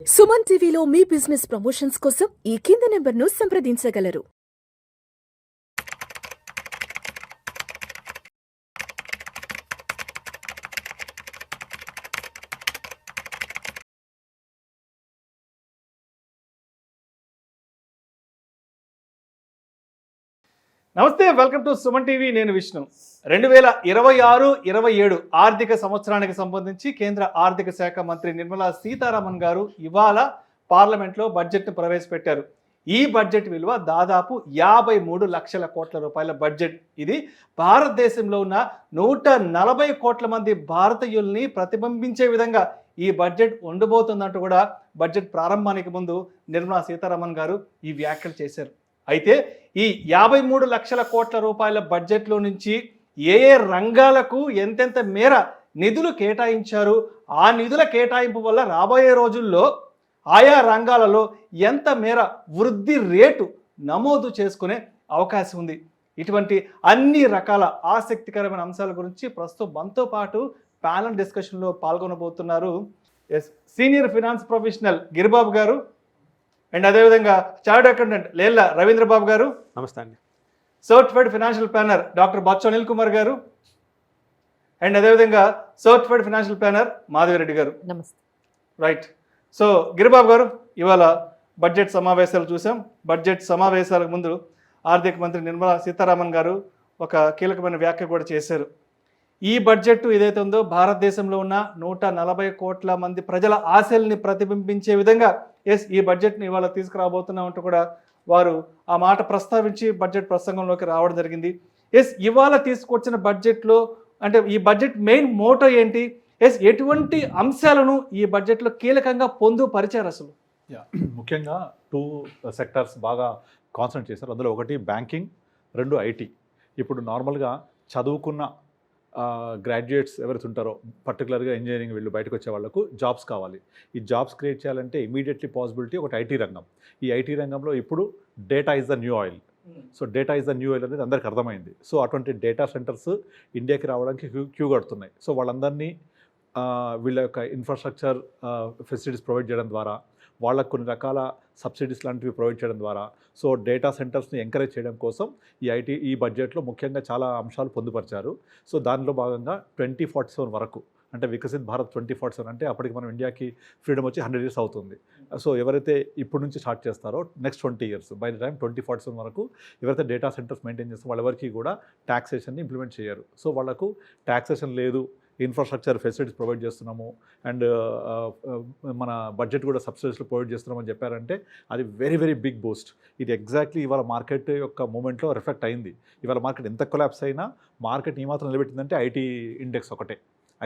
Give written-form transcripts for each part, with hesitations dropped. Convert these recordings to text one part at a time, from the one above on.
సుమన్ టీవీలో మీ business promotions కోసం ఈ కింది నెంబర్ను సంప్రదించగలరు. నమస్తే, వెల్కమ్ టు సుమన్ టీవీ. నేను విష్ణు. 2026-27 ఆర్థిక సంవత్సరానికి సంబంధించి కేంద్ర ఆర్థిక శాఖ మంత్రి నిర్మలా సీతారామన్ గారు ఇవాళ పార్లమెంట్లో బడ్జెట్ను ప్రవేశపెట్టారు. ఈ బడ్జెట్ విలువ దాదాపు 53 లక్షల కోట్ల రూపాయల బడ్జెట్. ఇది భారతదేశంలో ఉన్న 140 కోట్ల మంది భారతీయుల్ని ప్రతిబింబించే విధంగా ఈ బడ్జెట్ ఉండబోతుందంటూ కూడా బడ్జెట్ ప్రారంభానికి ముందు నిర్మలా సీతారామన్ గారు ఈ వ్యాఖ్యలు చేశారు. అయితే ఈ 53 లక్షల కోట్ల రూపాయల బడ్జెట్లో నుంచి ఏ రంగాలకు ఎంతెంత మేర నిధులు కేటాయించారు, ఆ నిధుల కేటాయింపు వల్ల రాబోయే రోజుల్లో ఆయా రంగాలలో ఎంత మేర వృద్ధి రేటు నమోదు చేసుకునే అవకాశం ఉంది. ఇటువంటి అన్ని రకాల ఆసక్తికరమైన అంశాల గురించి ప్రస్తుతం మనతో పాటు ప్యానల్ డిస్కషన్లో పాల్గొనబోతున్నారు సీనియర్ ఫినాన్స్ ప్రొఫెషనల్ గిరిబాబు గారు అండ్ అదేవిధంగా చార్టర్డ్ అకౌంటెంట్ లేళ్ల రవీంద్రబాబు గారు. నమస్తే అండి. Certified financial planner doctor Botsa Anil Kumar గారు అండ్ అదేవిధంగా సర్టిఫైడ్ ఫైనాన్షియల్ ప్లానర్ మాధవిరెడ్డి గారు. నమస్తే. రైట్. సో గిరిబాబు గారు, ఇవాళ బడ్జెట్ సమావేశాలు చూసాం. బడ్జెట్ సమావేశాలకు ముందు ఆర్థిక మంత్రి నిర్మలా సీతారామన్ గారు ఒక కీలకమైన వ్యాఖ్య కూడా చేశారు. ఈ బడ్జెట్ ఏదైతే ఉందో భారతదేశంలో ఉన్న 140 కోట్ల మంది ప్రజల ఆశల్ని ప్రతిబింబించే విధంగా ఈ బడ్జెట్ని ఇవాళ తీసుకురాబోతున్నామంటూ కూడా వారు ఆ మాట ప్రస్తావించి బడ్జెట్ ప్రసంగంలోకి రావడం జరిగింది. ఇవాళ తీసుకొచ్చిన బడ్జెట్లో అంటే ఈ బడ్జెట్ మెయిన్ మోటో ఏంటి, ఎటువంటి అంశాలను ఈ బడ్జెట్లో కీలకంగా పొందుపరిచారు అసలు? ముఖ్యంగా 2 సెక్టార్స్ బాగా కాన్సన్ట్రేట్ చేశారు. అందులో ఒకటి బ్యాంకింగ్, 2 ఐటీ. ఇప్పుడు నార్మల్గా చదువుకున్న గ్రాడ్యుయేట్స్ ఎవరైతే ఉంటారో, పర్టికులర్గా ఇంజనీరింగ్ వీళ్ళు బయటకు వచ్చే వాళ్ళకు జాబ్స్ కావాలి. ఈ జాబ్స్ క్రియేట్ చేయాలంటే ఇమీడియట్లీ పాసిబిలిటీ ఒకటి ఐటీ రంగం. ఈ ఐటీ రంగంలో ఇప్పుడు data is the new oil. So data is the new oil అనేది అందరికి అర్థమైంది. సో అటువంటి డేటా సెంటర్స్ ఇండియాకి రావడానికి క్యూ కడుతున్నాయి. సో వాళ్ళందరినీ వీళ్ళ యొక్క ఇన్ఫ్రాస్ట్రక్చర్ ఫెసిలిటీస్ ప్రొవైడ్ చేయడం ద్వారా, వాళ్ళకు కొన్ని రకాల సబ్సిడీస్ లాంటివి ప్రొవైడ్ చేయడం ద్వారా, సో డేటా సెంటర్స్ని ఎంకరేజ్ చేయడం కోసం ఈ బడ్జెట్లో ముఖ్యంగా చాలా అంశాలు పొందుపరిచారు. సో దానిలో భాగంగా 2047 వరకు, అంటే వికసిత్ భారత్ 2047 అంటే అప్పటికి మనం ఇండియాకి ఫ్రీడమ్ వచ్చి 100 years అవుతుంది. సో ఎవరైతే ఇప్పటి నుంచి స్టార్ట్ చేస్తారో next 20 years by the time 2047 వరకు ఎవరైతే డేటా సెంటర్స్ మెయింటైన్ చేస్తారో వాళ్ళెవరికి కూడా ట్యాక్సేషన్ని ఇంప్లిమెంట్ చేయరు. సో వాళ్ళకు ట్యాక్సేషన్ లేదు, ఇన్ఫ్రాస్ట్రక్చర్ ఫెసిలిటీస్ ప్రొవైడ్ చేస్తున్నాము అండ్ మన బడ్జెట్ కూడా సబ్సిడీస్లో ప్రొవైడ్ చేస్తున్నామని చెప్పారంటే అది వెరీ వెరీ బిగ్ బూస్ట్. ఇది ఎగ్జాక్ట్లీ ఇవాళ మార్కెట్ యొక్క మూమెంట్లో రిఫ్లెక్ట్ అయింది. ఇవాళ మార్కెట్ ఎంత కొలాప్స్ అయినా మార్కెట్ ఏమాత్రం నిలబెట్టిందంటే ఐటీ ఇండెక్స్ ఒకటే.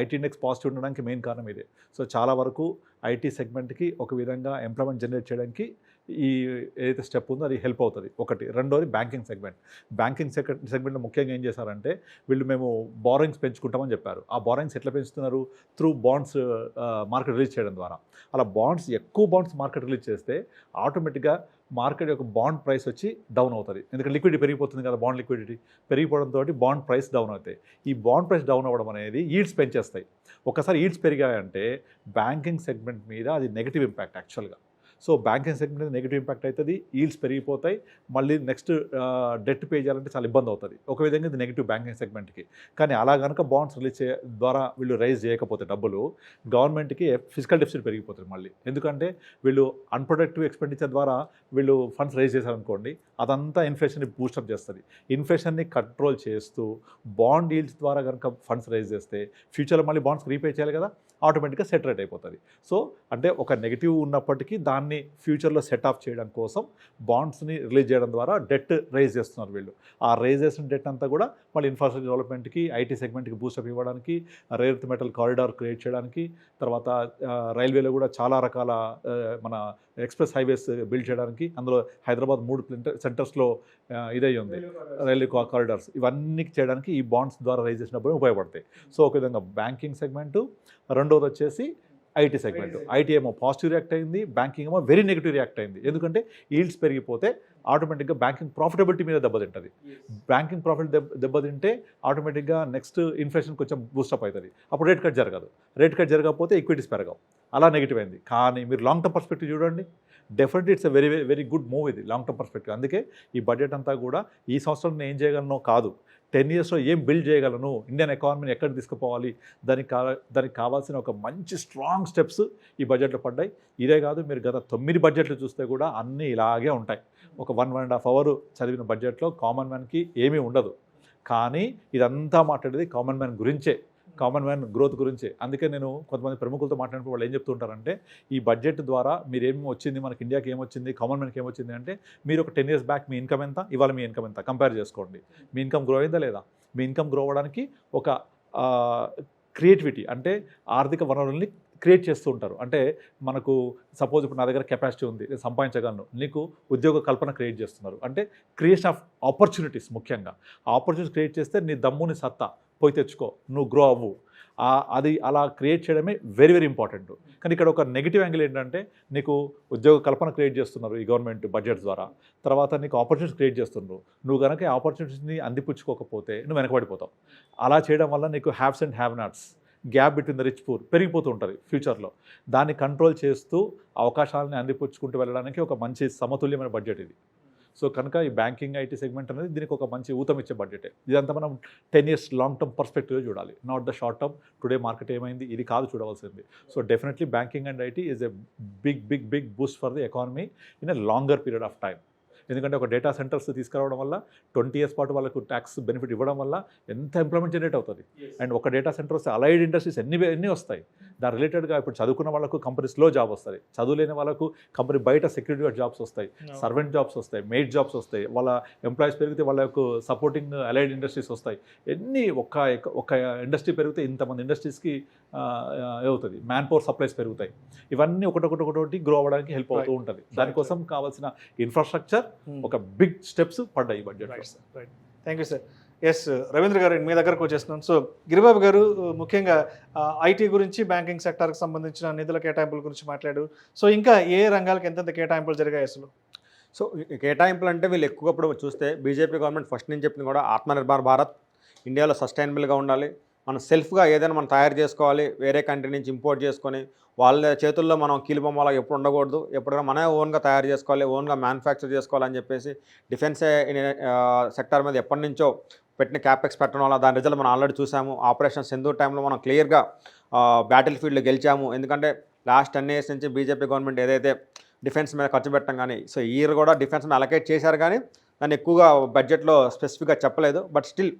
ఐటీ ఇండెక్స్ పాజిటివ్ ఉండడానికి మెయిన్ కారణం ఇదే. సో చాలా వరకు ఐటీ సెగ్మెంట్కి ఒక విధంగా ఎంప్లాయ్మెంట్ జనరేట్ చేయడానికి ఈ ఏదైతే స్టెప్ ఉందో అది హెల్ప్ అవుతుంది. ఒకటి. రెండోది బ్యాంకింగ్ సెగ్మెంట్. బ్యాంకింగ్ సెగ్మెంట్లో ముఖ్యంగా ఏం చేశారంటే వీళ్ళు మేము బారోయింగ్స్ పెంచుకుంటామని చెప్పారు. ఆ బారోయింగ్స్ ఎట్లా పెంచుతున్నారు? త్రూ బాండ్స్ మార్కెట్ రిలీజ్ చేయడం ద్వారా. అలా ఎక్కువ బాండ్స్ మార్కెట్ రిలీజ్ చేస్తే ఆటోమేటిక్గా మార్కెట్ యొక్క బాండ్ ప్రైస్ వచ్చి డౌన్ అవుతుంది. ఎందుకంటే లిక్విడిటీ పెరిగిపోతుంది కదా, బాండ్ లిక్విడిటీ పెరిగిపోవడంతో బాండ్ ప్రైస్ డౌన్ అవుతాయి. ఈ బాండ్ ప్రైస్ డౌన్ అవ్వడం అనేది ఈల్డ్స్ పెంచేస్తాయి. ఒకసారి ఈల్డ్స్ పెరిగాయంటే బ్యాంకింగ్ సెగ్మెంట్ మీద అది నెగిటివ్ ఇంపాక్ట్ యాక్చువల్గా. సో బ్యాంకింగ్ సెగ్మెంట్ మీద నెగిటివ్ ఇంపాక్ట్ అవుతుంది, ఈల్డ్స్ పెరిగిపోతాయి, మళ్ళీ నెక్స్ట్ డెట్ పే చేయాలంటే చాలా ఇబ్బంది అవుతుంది. ఒక విధంగా ఇది నెగిటివ్ బ్యాంకింగ్ సెగ్మెంట్కి. కానీ అలా కనుక బాండ్స్ రిలీజ్ ద్వారా వీళ్ళు రైజ్ చేయకపోతే డబ్బులు గవర్నమెంట్కి ఫిజికల్ డెఫిసిట్ పెరిగిపోతుంది మళ్ళీ. ఎందుకంటే వీళ్ళు అన్ప్రొడక్టివ్ ఎక్స్పెండిచర్ ద్వారా వీళ్ళు ఫండ్స్ రైజ్ చేశారనుకోండి, అదంతా ఇన్ఫ్లేషన్ని బూస్టప్ చేస్తుంది. ఇన్ఫ్లేషన్ని కంట్రోల్ చేస్తూ బాండ్ ఈల్డ్స్ ద్వారా కనుక ఫండ్స్ రైజ్ చేస్తే ఫ్యూచర్లో మళ్ళీ బాండ్స్ రీపే చేయాలి కదా, ఆటోమేటిక్గా సెట్ రేట్ అయిపోతుంది. సో అంటే ఒక నెగిటివ్ ఉన్నప్పటికీ దాన్ని ఫ్యూచర్లో సెట్ ఆఫ్ చేయడం కోసం బాండ్స్ని రిలీజ్ చేయడం ద్వారా డెట్ రైజ్ చేస్తున్నారు వీళ్ళు. ఆ రైజ్ చేసిన డెట్ అంతా కూడా మళ్ళీ ఇన్ఫ్రాస్ట్రక్చర్ డెవలప్మెంట్కి, ఐటీ సెగ్మెంట్కి బూస్టప్ ఇవ్వడానికి, rare earth metal corridor create చేయడానికి, తర్వాత రైల్వేలో కూడా చాలా రకాల మన ఎక్స్ప్రెస్ హైవేస్ బిల్డ్ చేయడానికి, అందులో హైదరాబాద్ 3 సెంటర్స్లో ఇదై ఉంది రైల్వే కారిడార్స్, ఇవన్నీ చేయడానికి ఈ బాండ్స్ ద్వారా రైజ్ చేసినప్పుడు ఉపయోగపడతాయి. సో ఒక విధంగా బ్యాంకింగ్ సెగ్మెంటు. రెండోది వచ్చేసి ఐటీ సెగ్మెంట్. ఐటీ ఏమో పాజిటివ్ రియాక్ట్ అయింది, బ్యాంకింగ్ ఏమో వెరీ నెగిటివ్ రియాక్ట్ అయింది. ఎందుకంటే ఈల్డ్స్ పెరిగిపోతే ఆటోమేటిక్గా బ్యాంకింగ్ ప్రాఫిటబిలిటీ మీద దెబ్బతింటుంది. బ్యాంకింగ్ ప్రాఫిట్ దెబ్బతింటే ఆటోమేటిక్గా నెక్స్ట్ ఇన్ఫ్లేషన్ కొంచెం బూస్టప్ అవుతుంది. అప్పుడు రేట్ కట్ జరగదు. రేట్ కట్ జరగకపోతే ఈక్విటీస్ పెరగవు. అలా నెగిటివ్ అయింది. కానీ మీరు లాంగ్ టర్మ్ పర్స్పెక్టివ్ చూడండి, definitely it's a very very good move ఇది లాంగ్ టర్మ్ పర్స్పెక్టివ్. అందుకే ఈ బడ్జెట్ అంతా కూడా ఈ సంవత్సరం నేను ఏం చేయగలను కాదు, 10 yearsలో ఏం బిల్డ్ చేయగలను, ఇండియన్ ఎకానమీని ఎక్కడ తీసుకుపోవాలి, దానికి కావాల్సిన ఒక మంచి స్ట్రాంగ్ స్టెప్స్ ఈ బడ్జెట్లో పడ్డాయి. ఇదే కాదు, మీరు గత 9 బడ్జెట్లు చూస్తే కూడా అన్నీ ఇలాగే ఉంటాయి. ఒక 1.5 hour చదివిన బడ్జెట్లో కామన్ మ్యాన్కి ఏమీ ఉండదు. కానీ ఇదంతా మాట్లాడేది కామన్ మ్యాన్ గురించే, కామన్ మ్యాన్ గ్రోత్ గురించే. అందుకే నేను కొంతమంది ప్రముఖులతో మాట్లాడినప్పుడు వాళ్ళు ఏం చెప్తుంటారంటే, ఈ బడ్జెట్ ద్వారా మీరేమి వచ్చింది, మనకి ఇండియాకి ఏమొచ్చింది, కామన్ మ్యాన్కి ఏమొచ్చింది అంటే, మీరు ఒక 10 years బ్యాక్ మీ ఇన్కమ్ ఎంత, ఇవాళ మీ ఇన్కమ్ ఎంత కంపేర్ చేసుకోండి. మీ ఇన్కమ్ గ్రో అయిందా లేదా? మీ ఇన్కమ్ గ్రో అవ్వడానికి ఒక క్రియేటివిటీ అంటే ఆర్థిక వనరుల్ని క్రియేట్ చేస్తూ ఉంటారు. అంటే మనకు సపోజ్ ఇప్పుడు నా దగ్గర కెపాసిటీ ఉంది, నేను సంపాదించగలను, నీకు ఉద్యోగ కల్పన క్రియేట్ చేస్తున్నారు. అంటే క్రియేషన్ ఆఫ్ ఆపర్చునిటీస్, ముఖ్యంగా ఆ ఆపర్చునిటీస్ క్రియేట్ చేస్తే నీ దమ్ముని సత్తా పోయి తెచ్చుకో, నువ్వు గ్రో అవ్వు. అది అలా క్రియేట్ చేయడమే వెరీ వెరీ ఇంపార్టెంట్. కానీ ఇక్కడ ఒక నెగిటివ్ యాంగిల్ ఏంటంటే, నీకు ఉద్యోగ కల్పన క్రియేట్ చేస్తున్నారు ఈ గవర్నమెంట్ బడ్జెట్ ద్వారా, తర్వాత నీకు ఆపర్చునిటీస్ క్రియేట్ చేస్తున్నారు. నువ్వు కనుక ఆపర్చునిటీస్ని అందిపుచ్చుకోకపోతే నువ్వు వెనకబడిపోతావు. అలా చేయడం వల్ల నీకు haves and have nots, gap between the rich poor పెరిగిపోతూ ఉంటుంది ఫ్యూచర్లో. దాన్ని కంట్రోల్ చేస్తూ అవకాశాలని అందిపుచ్చుకుంటూ వెళ్ళడానికి ఒక మంచి సమతుల్యమైన బడ్జెట్ ఇది. సో కనుక ఈ బ్యాంకింగ్ ఐటీ సెగ్మెంట్ అనేది దీనికి ఒక మంచి ఊతం ఇచ్చే బడ్జెటే. ఇదంతా మనం 10 years లాంగ్ టర్మ్ పర్స్పెక్టివ్ చూడాలి, not the short term today market ఏమైంది ఇది కాదు చూడవలసింది. So definitely banking and IT is a big boost for the economy in a longer period of time. ఎందుకంటే ఒక డేటా సెంటర్స్ తీసుకురావడం వల్ల 20 years పాటు వాళ్ళకు ట్యాక్స్ బెనిఫిట్ ఇవ్వడం వల్ల ఎంత ఎంప్లాయ్మెంట్ జనరేట్ అవుతుంది. అండ్ ఒక డేటా సెంటర్ వస్తే అలైడ్ ఇండస్ట్రీస్ ఎన్ని వస్తాయి. దాని రిలేటెడ్గా ఇప్పుడు చదువుకున్న వాళ్ళకు కంపెనీస్లో జాబ్ వస్తుంది, చదువులేని వాళ్ళకు కంపెనీ బయట సెక్యూరిటీ జాబ్స్ వస్తాయి, సర్వెంట్ జాబ్స్ వస్తాయి, మెయిడ్ జాబ్స్ వస్తాయి. వాళ్ళ ఎంప్లాయీస్ పెరిగితే వాళ్ళకు సపోర్టింగ్ అలైడ్ ఇండస్ట్రీస్ వస్తాయి. ఒక ఇండస్ట్రీ పెరిగితే ఇంతమంది ఇండస్ట్రీస్కి అవుతుంది, మ్యాన్ పవర్ సప్లైస్ పెరుగుతాయి. ఇవన్నీ ఒకటి గ్రో అవ్వడానికి హెల్ప్ అవుతూ ఉంటుంది. దానికోసం కావాల్సిన ఇన్ఫ్రాస్ట్రక్చర్ ఒక బిగ్ స్టెప్స్ పడ్డాయి ఈ budget. Thank you sir. S Ravindra garu, మీ దగ్గరకు వచ్చేస్తున్నాను. సో గిరిబాబు గారు ముఖ్యంగా ఐటీ గురించి, బ్యాంకింగ్ సెక్టార్కి సంబంధించిన నిధుల కేటాయింపుల గురించి మాట్లాడు. సో ఇంకా ఏ రంగాలకు ఎంతెంత కేటాయింపులు జరిగాయి అసలు? సో కేటాయింపులు అంటే వీళ్ళు ఎక్కువప్పుడు చూస్తే బీజేపీ గవర్నమెంట్ ఫస్ట్ నుంచి చెప్పింది కూడా ఆత్మనిర్భర్ భారత్, ఇండియాలో సస్టైనబుల్గా ఉండాలి, మనం సెల్ఫ్గా ఏదైనా మనం తయారు చేసుకోవాలి, వేరే కంట్రీ నుంచి ఇంపోర్ట్ చేసుకొని వాళ్ళ చేతుల్లో మనం కీలుబొమ్మలా ఎప్పుడు ఉండకూడదు, ఎప్పుడైనా మనమే ఓన్గా తయారు చేసుకోవాలి, ఓన్గా మ్యానుఫ్యాక్చర్ చేసుకోవాలని చెప్పేసి డిఫెన్స్ సెక్టార్ మీద ఎప్పటి నుంచో పెట్టిన క్యాపెక్స్ పెట్టడం వల్ల దాని రిజల్ట్ మనం ఆల్రెడీ చూసాము. ఆపరేషన్ సింధూర్ టైంలో మనం క్లియర్గా బ్యాటిల్ ఫీల్డ్లో గెలిచాము. ఎందుకంటే లాస్ట్ 10 years నుంచి బీజేపీ గవర్నమెంట్ ఏదైతే డిఫెన్స్ మీద ఖర్చు పెట్టడం కానీ, సో ఈ ఇయర్ కూడా డిఫెన్స్ మీద అలొకేట్ చేశారు కానీ దాన్ని ఎక్కువగా బడ్జెట్లో స్పెసిఫిక్గా చెప్పలేదు. బట్ స్టిల్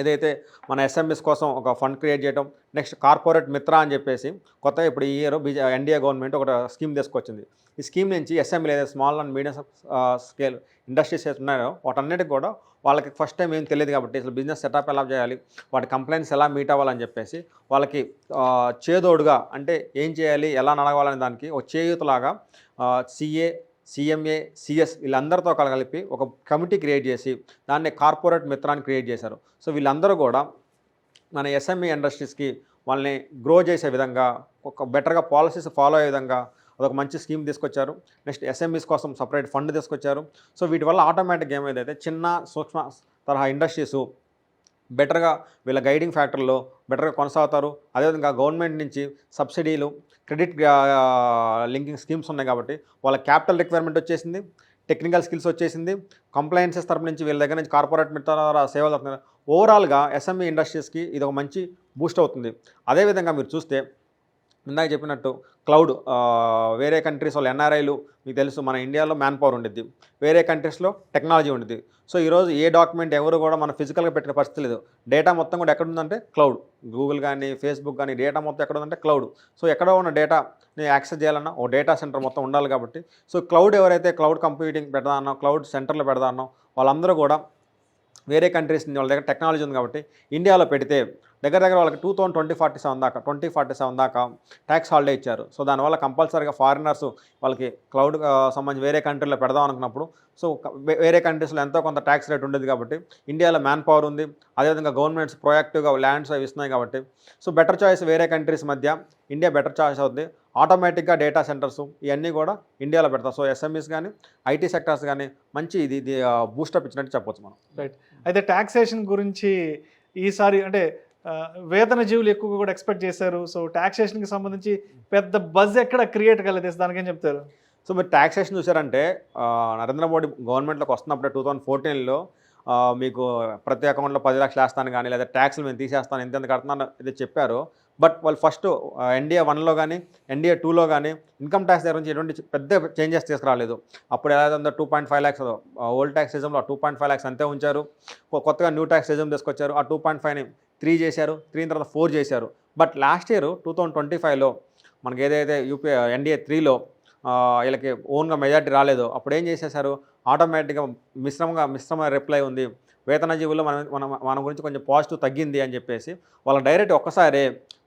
ఏదైతే మన ఎస్ఎంఎస్ కోసం ఒక ఫండ్ క్రియేట్ చేయడం, నెక్స్ట్ కార్పొరేట్ మిత్ర అని చెప్పేసి కొత్తగా ఇప్పుడు ఈ ఇయర్ ఎన్డీఏ గవర్నమెంట్ ఒక స్కీమ్ తీసుకొచ్చింది. ఈ స్కీమ్ నుంచి ఎస్ఎంఈలు ఏదైతే small and medium scale industries ఏదైతే ఉన్నాయో వాటన్నిటికి కూడా వాళ్ళకి ఫస్ట్ టైం ఏం తెలియదు కాబట్టి అసలు బిజినెస్ సెటప్ ఎలా చేయాలి, వాటి కంప్లైంట్స్ ఎలా మీట్ అవ్వాలని చెప్పేసి వాళ్ళకి చేదోడుగా అంటే ఏం చేయాలి, ఎలా నడవాలనే దానికి ఒక చేయూతలాగా సిఏ, సిఎంఏ, సిఎస్ వీళ్ళందరితో కలిపి ఒక కమిటీ క్రియేట్ చేసి దాన్ని కార్పొరేట్ మిత్రాన్ని క్రియేట్ చేశారు. సో వీళ్ళందరూ కూడా మన ఎస్ఎంఈ ఇండస్ట్రీస్కి వాళ్ళని గ్రో చేసే విధంగా ఒక బెటర్గా పాలసీస్ ఫాలో అయ్యే విధంగా అదొక మంచి స్కీమ్ తీసుకొచ్చారు. నెక్స్ట్ ఎస్ఎంఈస్ కోసం సపరేట్ ఫండ్ తీసుకొచ్చారు. సో వీటి వల్ల ఆటోమేటిక్ ఏమైతే చిన్న సూక్ష్మ తరహా ఇండస్ట్రీసు బెటర్గా వీళ్ళ గైడింగ్ ఫ్యాక్టర్లో బెటర్గా కొనసాగుతారు. అదేవిధంగా గవర్నమెంట్ నుంచి సబ్సిడీలు, క్రెడిట్ లింకింగ్ స్కీమ్స్ ఉన్నాయి కాబట్టి వాళ్ళ క్యాపిటల్ రిక్వైర్మెంట్ వచ్చేసింది, టెక్నికల్ స్కిల్స్ వచ్చేసింది, కంప్లైన్సెస్ తరపు నుంచి వీళ్ళ దగ్గర నుంచి కార్పొరేట్ మిత్ర సేవలు అవుతుంది. ఓవరాల్గా ఎస్ఎంఈ ఇండస్ట్రీస్కి ఇది ఒక మంచి బూస్ట్ అవుతుంది. అదేవిధంగా మీరు చూస్తే ఇందాక చెప్పినట్టు క్లౌడ్, వేరే కంట్రీస్ వాళ్ళు ఎన్ఆర్ఐలు మీకు తెలుసు మన ఇండియాలో మ్యాన్ పవర్ ఉండిద్ది, వేరే కంట్రీస్లో టెక్నాలజీ ఉండిద్ది. సో ఈరోజు ఏ డాక్యుమెంట్ ఎవరు కూడా మన ఫిజికల్గా పెట్టిన పరిస్థితి లేదు. డేటా మొత్తం కూడా ఎక్కడ ఉందంటే క్లౌడ్, గూగుల్ కానీ ఫేస్బుక్ కానీ డేటా మొత్తం ఎక్కడ ఉందంటే క్లౌడ్. సో ఎక్కడో ఉన్న డేటాని యాక్సెస్ చేయాలన్నా ఓ డేటా సెంటర్ మొత్తం ఉండాలి కాబట్టి సో క్లౌడ్ ఎవరైతే క్లౌడ్ కంప్యూటింగ్ పెడదానో, క్లౌడ్ సెంటర్లో పెడదానో వాళ్ళందరూ కూడా వేరే కంట్రీస్ వాళ్ళ దగ్గర టెక్నాలజీ ఉంది కాబట్టి ఇండియాలో పెడితే దగ్గర దగ్గర వాళ్ళకి 2047 దాకా ట్యాక్స్ హాలిడే ఇచ్చారు. సో దానివల్ల కంపల్సరీగా ఫారినర్స్ వాళ్ళకి క్లౌడ్ సంబంధించి వేరే కంట్రీలో పెడదాం అనుకున్నప్పుడు సో వేరే కంట్రీస్లో ఎంతో కొంత ట్యాక్స్ రేట్ ఉండేది కాబట్టి ఇండియాలో మ్యాన్ పవర్ ఉంది, అదేవిధంగా గవర్నమెంట్స్ ప్రొయాక్టివ్గా ల్యాండ్స్ అవి ఇస్తున్నాయి కాబట్టి సో బెటర్ చాయిస్ వేరే కంట్రీస్ మధ్య ఇండియా బెటర్ చాయిస్ అవుతుంది. ఆటోమేటిక్గా డేటా సెంటర్స్ ఇవన్నీ కూడా ఇండియాలో పెడతాం. సో ఎస్ఎంఈస్ కానీ ఐటీ సెక్టర్స్ కానీ మంచి ఇది బూస్టప్ ఇచ్చినట్టు చెప్పొచ్చు మనం. రైట్. అయితే ట్యాక్సేషన్ గురించి ఈసారి అంటే వేతన జీవులు ఎక్కువగా కూడా ఎక్స్పెక్ట్ చేశారు. సో ట్యాక్సేషన్కి సంబంధించి పెద్ద బజ్ ఎక్కడ క్రియేట్ కలదేసి దానికేం చెప్తారు? సో మీరు ట్యాక్సేషన్ చూసారంటే నరేంద్ర మోడీ గవర్నమెంట్లోకి వస్తున్నప్పుడే 2014లో మీకు ప్రతి అకౌంట్లో 10 లక్షలు వేస్తాను కానీ లేదా ట్యాక్స్లు మేము తీసేస్తాను ఎంత కడుతున్నాను ఇది చెప్పారు. బట్ వాళ్ళు ఫస్ట్ ఎన్డీఏ 1లో కానీ ఎన్డీఏ 2లో కానీ ఇన్కమ్ ట్యాక్స్ దగ్గర నుంచి ఎటువంటి పెద్ద చేంజెస్ తీసుకురాలేదు. అప్పుడు ఎలా ఉందో 2.5 lakhs ఓల్డ్ ట్యాక్స్ సిజంలో 2.5 lakhs అంతే ఉంచారు. కొత్తగా న్యూ ట్యాక్స్ సిజం తీసుకొచ్చారు. ఆ 2.5ని 3 చేశారు, 3 తర్వాత 4 చేశారు. బట్ లాస్ట్ ఇయర్ 2025లో మనకి ఏదైతే ఎన్డీఏ 3లో వీళ్ళకి ఓన్గా మెజార్టీ రాలేదు. అప్పుడు ఏం చేసేసారు, ఆటోమేటిక్గా మిశ్రమ రిప్లై ఉంది, వేతన జీవుల్లో మన గురించి కొంచెం పాజిటివ్ తగ్గింది అని చెప్పేసి వాళ్ళని డైరెక్ట్ ఒక్కసారి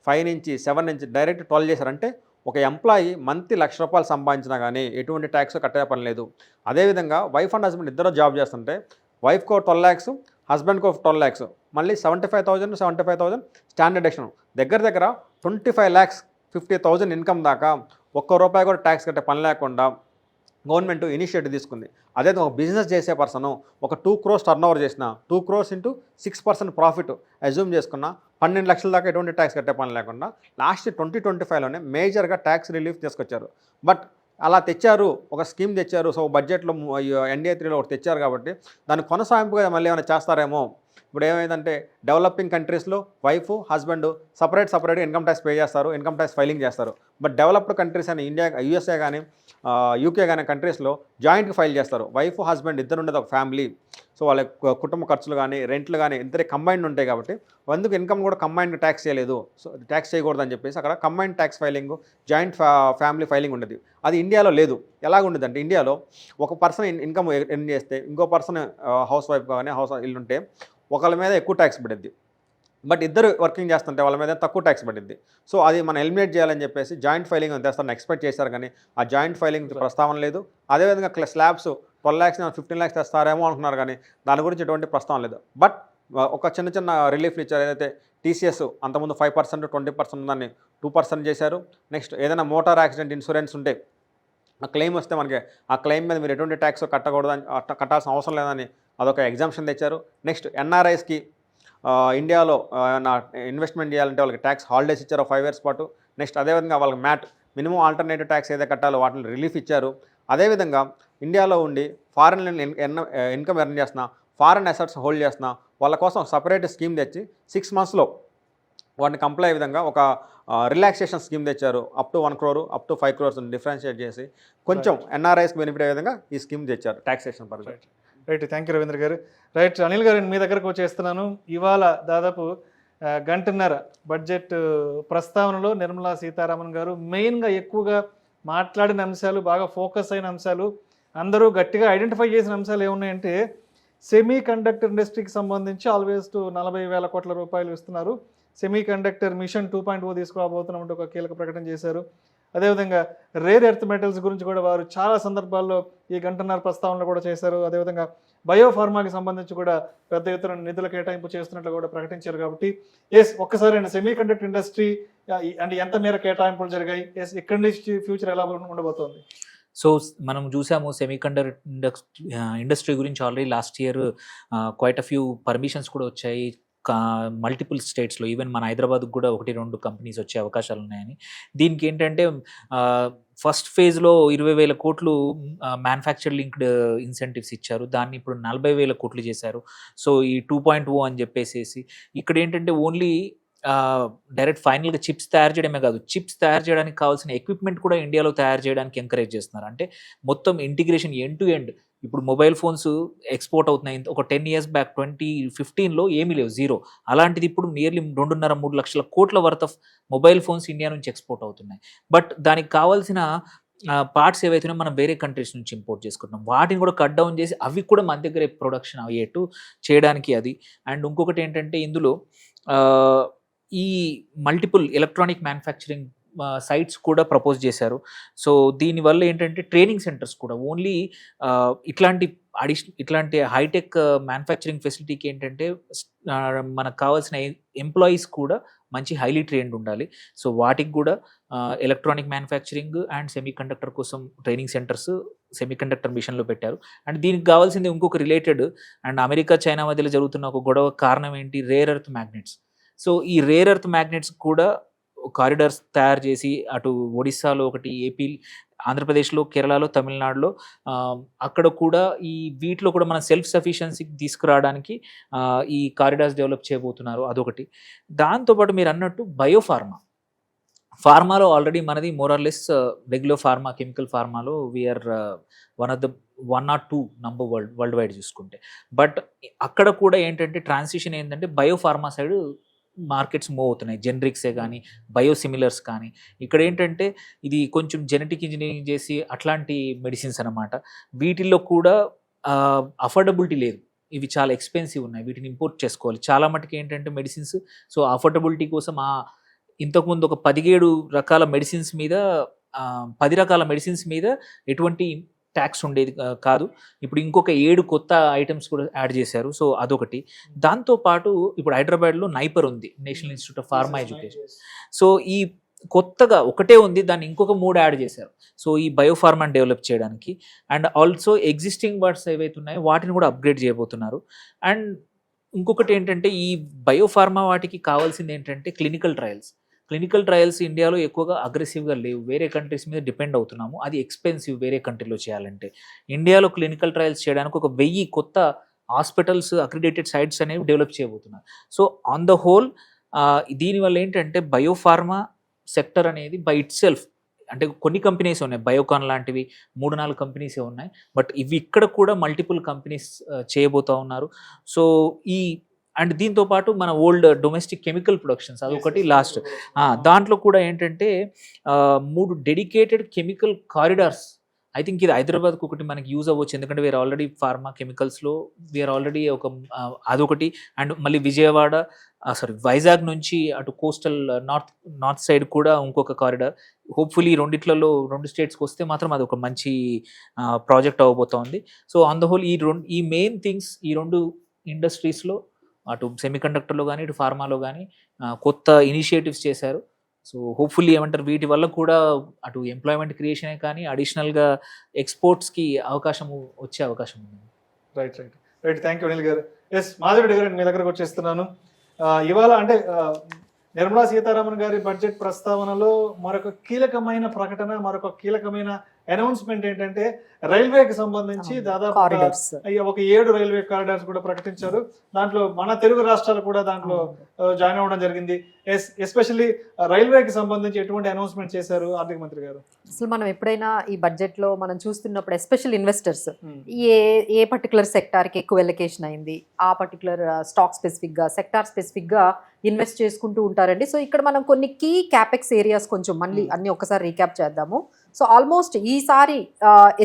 5 నుంచి 7 నుంచి డైరెక్ట్ 12 చేశారంటే ఒక ఎంప్లాయీ మంత్లీ ₹1,00,000 సంపాదించినా కానీ ఎటువంటి ట్యాక్స్ కట్టే పని లేదు. అదేవిధంగా వైఫ్ అండ్ హస్బెండ్ ఇద్దరు జాబ్ చేస్తుంటే వైఫ్కో 12 lakhs, హస్బెండ్కో 12 lakhs, మళ్ళీ 75,000 స్టాండర్డ్ డెక్షన్ దగ్గర 25,50,000 ఇన్కమ్ దాకా ₹1 కూడా ట్యాక్స్ కట్టే పని లేకుండా గవర్నమెంట్ ఇనిషియేటివ్ తీసుకుంది. అదే ఒక బిజినెస్ చేసే పర్సను ఒక 2 crores టర్న్ ఓవర్ చేసిన 2 crores ఇంటూ 6% ప్రాఫిట్ అజ్యూమ్ చేసుకున్న 12 లక్షల దాకా ఎటువంటి ట్యాక్స్ కట్టే పని లేకుండా లాస్ట్ 2025లోనే మేజర్గా ట్యాక్స్ రిలీఫ్ తీసుకొచ్చారు. బట్ అలా తెచ్చారు, ఒక స్కీమ్ తెచ్చారు. సో బడ్జెట్లో ఎన్డీఏ 3లో ఒకటి తెచ్చారు కాబట్టి దాన్ని కొనసాగింపుగా మళ్ళీ ఏమైనా చేస్తారేమో. ఇప్పుడు ఏమైందంటే డెవలపింగ్ కంట్రీస్లో వైఫ్ హస్బెండ్ సపరేట్గా ఇన్కమ్ ట్యాక్స్ పే చేస్తారు, ఇన్కమ్ ట్యాక్స్ ఫైలింగ్ చేస్తారు. బట్ డెవలప్డ్ కంట్రీస్ అని ఇండియా యూఎస్ఏ కానీ యూకే కానీ కంట్రీస్లో జాయింట్గా ఫైల్ చేస్తారు. వైఫ్ హస్బెండ్ ఇద్దరు ఉండేది ఒక ఫ్యామిలీ. సో వాళ్ళ కుటుంబ ఖర్చులు కానీ రెంట్లు కానీ ఇద్దరే కంబైన్డ్ ఉంటాయి కాబట్టి అందుకు ఇన్కమ్ కూడా కంబైన్డ్ ట్యాక్స్ చేయలేదు. సో ట్యాక్స్ చేయకూడదు అని చెప్పేసి అక్కడ combined tax filing joint family filing ఉండేది. అది ఇండియాలో లేదు. ఎలాగ ఉండేది అంటే ఇండియాలో ఒక పర్సన్ ఇన్కమ్ ఎర్న్ చేస్తే ఇంకో పర్సన్ హౌస్ వైఫ్ కానీ ఇల్లు ఉంటే ఒకళ్ళ మీద ఎక్కువ ట్యాక్స్ పడిద్ది. బట్ ఇద్దరు వర్కింగ్ చేస్తుంటే వాళ్ళ మీద తక్కువ ట్యాక్స్ పడింది. సో అది మనం ఎలిమినేట్ చేయాలని చెప్పేసి జాయింట్ ఫైలింగ్ తెస్తారని ఎక్స్పెక్ట్ చేశారు కానీ ఆ జాయింట్ ఫైలింగ్ ప్రస్తావన లేదు. అదేవిధంగా స్లాబ్స్ 12 lakhs 15 lakhs తెస్తారేమో అనుకున్నారు కానీ దాని గురించి ఎటువంటి ప్రస్తావన లేదు. బట్ ఒక చిన్న రిలీఫ్లు ఇచ్చారు. ఏదైతే టీసీఎస్ అంతకుముందు 5%, 20% దాన్ని 2% చేశారు. నెక్స్ట్ ఏదైనా మోటార్ యాక్సిడెంట్ ఇన్సూరెన్స్ ఉంటే ఆ క్లెయిమ్ వస్తే మనకి ఆ క్లెయిమ్ మీద మీరు ఎటువంటి ట్యాక్స్ కట్టకూడదని కట్టాల్సిన అవసరం లేదని అదొక ఎగ్జామ్షన్ తెచ్చారు. నెక్స్ట్ ఎన్ఆర్ఐస్కి ఇండియాలో ఇన్వెస్ట్మెంట్ చేయాలంటే వాళ్ళకి ట్యాక్స్ హాలిడేస్ ఇచ్చారు 5 years పాటు. నెక్స్ట్ అదేవిధంగా వాళ్ళకి మినిమం ఆల్టర్నేటివ్ ట్యాక్స్ ఏదైతే కట్టాలో వాటిని రిలీఫ్ ఇచ్చారు. అదేవిధంగా ఇండియాలో ఉండి ఫారెన్ ఇన్కమ్ ఎర్న్ చేస్తున్నా, ఫారెన్ అసెట్స్ హోల్డ్ చేస్తున్నా వాళ్ళ కోసం సపరేట్ స్కీమ్ తెచ్చి 6 monthsలో వాటిని కంప్లై అయ్యే విధంగా ఒక రిలాక్సేషన్ స్కీమ్ తెచ్చారు. Up to 1 crore, up to 5 crores differentiate చేసి కొంచెం ఎన్ఆర్ఐస్కి బెనిఫిట్ అయ్యే విధంగా ఈ స్కీమ్ తెచ్చారు టాక్సేషన్ పరంగా. రైట్. థ్యాంక్ యూ రవీంద్ర గారు. రైట్, అనిల్ గారు మీ దగ్గరకు వచ్చేస్తున్నాను. ఇవాళ దాదాపు గంటన్నర బడ్జెట్ ప్రస్తావనలో నిర్మలా సీతారామన్ గారు మెయిన్గా ఎక్కువగా మాట్లాడిన అంశాలు, బాగా ఫోకస్ అయిన అంశాలు, అందరూ గట్టిగా ఐడెంటిఫై చేసిన అంశాలు ఏమున్నాయంటే సెమీ కండక్టర్ ఇండస్ట్రీకి సంబంధించి ఆల్వేస్ 40,000 కోట్ల రూపాయలు ఇస్తున్నారు. సెమీ కండక్టర్ మిషన్ 2.0 తీసుకురాబోతున్నామంటే ఒక కీలక ప్రకటన చేశారు. అదేవిధంగా రేర్ ఎర్త్ మెటల్స్ గురించి కూడా వారు చాలా సందర్భాల్లో ఈ గంటన్నర ప్రస్తావనలు కూడా చేశారు. అదేవిధంగా బయోఫార్మాకి సంబంధించి కూడా పెద్ద ఎత్తున నిధుల కేటాయింపు చేస్తున్నట్లు కూడా ప్రకటించారు. కాబట్టి ఒక్కసారి సెమీ కండక్టర్ ఇండస్ట్రీ అంటే ఎంత మేర కేటాయింపులు జరిగాయి, ఇక్కడి నుంచి ఫ్యూచర్ ఎలా ఉండబోతోంది? సో మనం చూసాము సెమీ కండక్టర్ ఇండస్ట్రీ గురించి already last year quite a few permissions కూడా వచ్చాయి మల్టిపుల్ స్టేట్స్లో. ఈవెన్ మన హైదరాబాద్కు కూడా 1-2 కంపెనీస్ వచ్చే అవకాశాలు ఉన్నాయని. దీనికి ఏంటంటే ఫస్ట్ ఫేజ్లో 20,000 కోట్లు మ్యానుఫ్యాక్చర్ లింక్డ్ ఇన్సెంటివ్స్ ఇచ్చారు. దాన్ని ఇప్పుడు 40,000 కోట్లు చేశారు. సో ఈ 2.0 అని చెప్పేసి ఇక్కడ ఏంటంటే ఓన్లీ డైరెక్ట్ ఫైనల్గా చిప్స్ తయారు చేయడమే కాదు, చిప్స్ తయారు చేయడానికి కావాల్సిన ఎక్విప్మెంట్ కూడా ఇండియాలో తయారు చేయడానికి ఎంకరేజ్ చేస్తున్నారు. అంటే మొత్తం ఇంటిగ్రేషన్ ఎండ్ టు ఎండ్. ఇప్పుడు మొబైల్ ఫోన్స్ ఎక్స్పోర్ట్ అవుతున్నాయి. ఒక 10 years బ్యాక్ 2015లో ఏమీ లేవు, జీరో. అలాంటిది ఇప్పుడు నియర్లీ 2.5-3 లక్షల కోట్ల worth of mobile phones India నుంచి ఎక్స్పోర్ట్ అవుతున్నాయి. బట్ దానికి కావాల్సిన పార్ట్స్ ఏవైతున్నాయో మనం వేరే కంట్రీస్ నుంచి ఇంపోర్ట్ చేసుకుంటున్నాం. వాటిని కూడా కట్ డౌన్ చేసి అవి కూడా మన దగ్గరే ప్రొడక్షన్ అయ్యేట్టు చేయడానికి అది. అండ్ ఇంకొకటి ఏంటంటే ఇందులో ఈ మల్టిపుల్ ఎలక్ట్రానిక్ మ్యానుఫ్యాక్చరింగ్ సైట్స్ కూడా ప్రపోజ్ చేశారు. సో దీనివల్ల ఏంటంటే ట్రైనింగ్ సెంటర్స్ కూడా ఓన్లీ ఇట్లాంటి హైటెక్ మ్యానుఫ్యాక్చరింగ్ ఫెసిలిటీకి ఏంటంటే మనకు కావాల్సిన ఎంప్లాయీస్ కూడా మంచి హైలీ ట్రైన్డ్ ఉండాలి. సో వాటికి కూడా electronic manufacturing and semi conductor కోసం ట్రైనింగ్ సెంటర్స్ సెమీ కండక్టర్ మిషన్లో పెట్టారు. అండ్ దీనికి కావాల్సింది ఇంకొక రిలేటెడ్ అండ్ అమెరికా చైనా మధ్యలో జరుగుతున్న ఒక గొడవ కారణం ఏంటి, రేర్ ఎర్త్ మ్యాగ్నెట్స్. సో ఈ రేర్ ఎర్త్ మ్యాగ్నెట్స్ కూడా కారిడార్స్ తయారు చేసి అటు ఒడిస్సాలో ఒకటి, ఏపీ, ఆంధ్రప్రదేశ్లో, కేరళలో, తమిళనాడులో అక్కడ కూడా వీటిలో కూడా మన సెల్ఫ్ సఫిషియన్సీకి తీసుకురావడానికి ఈ కారిడార్స్ డెవలప్ చేయబోతున్నారు. అదొకటి. దాంతోపాటు మీరు అన్నట్టు ఫార్మాలో ఆల్రెడీ మనది మోరార్లెస్ రెగ్యులర్ ఫార్మా, కెమికల్ ఫార్మాలో we are one or two number worldwide చూసుకుంటే. బట్ అక్కడ కూడా ఏంటంటే ట్రాన్సిషన్ ఏంటంటే బయోఫార్మా సైడ్ మార్కెట్స్ మూవ్ అవుతున్నాయి. జెనరిక్సే కానీ, బయోసిమిలర్స్ కానీ. ఇక్కడ ఏంటంటే ఇది కొంచెం జెనెటిక్ ఇంజనీరింగ్ చేసి అట్లాంటి మెడిసిన్స్ అన్నమాట. వీటిల్లో కూడా అఫోర్డబిలిటీ లేదు. ఇవి చాలా ఎక్స్పెన్సివ్ ఉన్నాయి, వీటిని ఇంపోర్ట్ చేసుకోవాలి. చాలా మటుకు ఏంటంటే మెడిసిన్స్, సో అఫోర్డబిలిటీ కోసం ఇంతకుముందు ఒక 17 రకాల మెడిసిన్స్ మీద 10 రకాల మెడిసిన్స్ మీద ఎటువంటి ట్యాక్స్ ఉండేది కాదు. ఇప్పుడు ఇంకొక 7 కొత్త ఐటమ్స్ కూడా యాడ్ చేశారు. సో అదొకటి. దాంతోపాటు ఇప్పుడు హైదరాబాద్లో నైపర్ ఉంది, national institute of pharma education. So ఈ కొత్తగా ఒకటే ఉంది, దాన్ని ఇంకొక 3 యాడ్ చేశారు. సో ఈ బయోఫార్మాని డెవలప్ చేయడానికి. అండ్ ఆల్సో ఎగ్జిస్టింగ్ వర్డ్స్ ఏవైతే ఉన్నాయో వాటిని కూడా అప్గ్రేడ్ చేయబోతున్నారు. అండ్ ఇంకొకటి ఏంటంటే ఈ బయోఫార్మా వాటికి కావాల్సింది ఏంటంటే క్లినికల్ ట్రయల్స్ ఇండియాలో ఎక్కువగా అగ్రెసివ్గా లేవు. వేరే కంట్రీస్ మీద డిపెండ్ అవుతున్నాము. అది ఎక్స్పెన్సివ్ వేరే కంట్రీలో చేయాలంటే. ఇండియాలో క్లినికల్ ట్రయల్స్ చేయడానికి ఒక 1000 కొత్త హాస్పిటల్స్, అక్రిడేటెడ్ సైట్స్ అనేవి డెవలప్ చేయబోతున్నారు. సో ఆన్ ద హోల్ దీనివల్ల ఏంటంటే బయోఫార్మా సెక్టర్ అనేది బై ఇట్ సెల్ఫ్, అంటే కొన్ని కంపెనీస్ ఉన్నాయి, బయోకాన్ లాంటివి 3-4 కంపెనీసే ఉన్నాయి. బట్ ఇవి ఇక్కడ కూడా మల్టిపుల్ కంపెనీస్ చేయబోతూ ఉన్నారు. సో అండ్ దీంతో పాటు మన ఓల్డ్ డొమెస్టిక్ కెమికల్ ప్రొడక్షన్స్ అదొకటి లాస్ట్. దాంట్లో కూడా ఏంటంటే 3 dedicated chemical corridors. I think ఇది హైదరాబాద్కి ఒకటి మనకి యూజ్ అవ్వచ్చు, ఎందుకంటే వీఆర్ ఆల్రెడీ ఫార్మా కెమికల్స్లో వీఆర్ ఆల్రెడీ అదొకటి. అండ్ మళ్ళీ వైజాగ్ నుంచి అటు కోస్టల్ నార్త్ సైడ్ కూడా ఇంకొక కారిడార్. హోప్ఫుల్లీ రెండిట్లలో 2 స్టేట్స్కి వస్తే మాత్రం అది ఒక మంచి ప్రాజెక్ట్ అవ్వబోతోంది. సో ఆన్ ద హోల్ ఈ మెయిన్ థింగ్స్ ఈ 2 ఇండస్ట్రీస్లో, అటు సెమీకండక్టర్లో కానీ ఇటు ఫార్మాలో కానీ కొత్త ఇనిషియేటివ్స్ చేశారు. సో హోప్ఫుల్లీ ఏమంటారు, వీటి వల్ల కూడా అటు ఎంప్లాయ్మెంట్ క్రియేషనే కానీ అడిషనల్గా ఎక్స్పోర్ట్స్కి వచ్చే అవకాశం ఉంది. రైట్. థ్యాంక్ యూ అనిల్ గారు. ఎస్ మాధవి గారు, మీ దగ్గరకు వచ్చేస్తున్నాను. ఇవాళ అంటే నిర్మలా సీతారామన్ గారి బడ్జెట్ ప్రస్తావనలో మరొక కీలకమైన ప్రకటన, మరొక కీలకమైన అనౌన్స్మెంట్ ఏంటంటే రైల్వేకి సంబంధించి దాదాపు ఒక 7 రైల్వే కారిడార్స్ కూడా ప్రకటించారు. దాంట్లో మన తెలుగు రాష్ట్రాలు కూడా దాంట్లో జాయిన్ అవ్వడం జరిగింది. ఎస్పెషల్లీ రైల్వేకి సంబంధించి ఎటువంటి అనౌన్స్మెంట్ చేశారు ఆర్థిక మంత్రి గారు? అసలు మనం ఎప్పుడైనా ఈ బడ్జెట్ లో మనం చూస్తున్నప్పుడు ఎస్పెషల్ ఇన్వెస్టర్స్ ఏ పర్టికులర్ సెక్టార్కి ఎక్కువ ఎలకేషన్ అయింది, ఆ పర్టికులర్ స్టాక్ స్పెసిఫిక్ గా, సెక్టార్ స్పెసిఫిక్ గా ఇన్వెస్ట్ చేసుకుంటూ ఉంటారండి. సో ఇక్కడ మనం కొన్ని కీ క్యాపెక్స్ ఏరియాస్ కొంచెం మళ్ళీ అన్ని ఒకసారి రీక్యాప్ చేద్దాము. సో ఆల్మోస్ట్ ఈసారి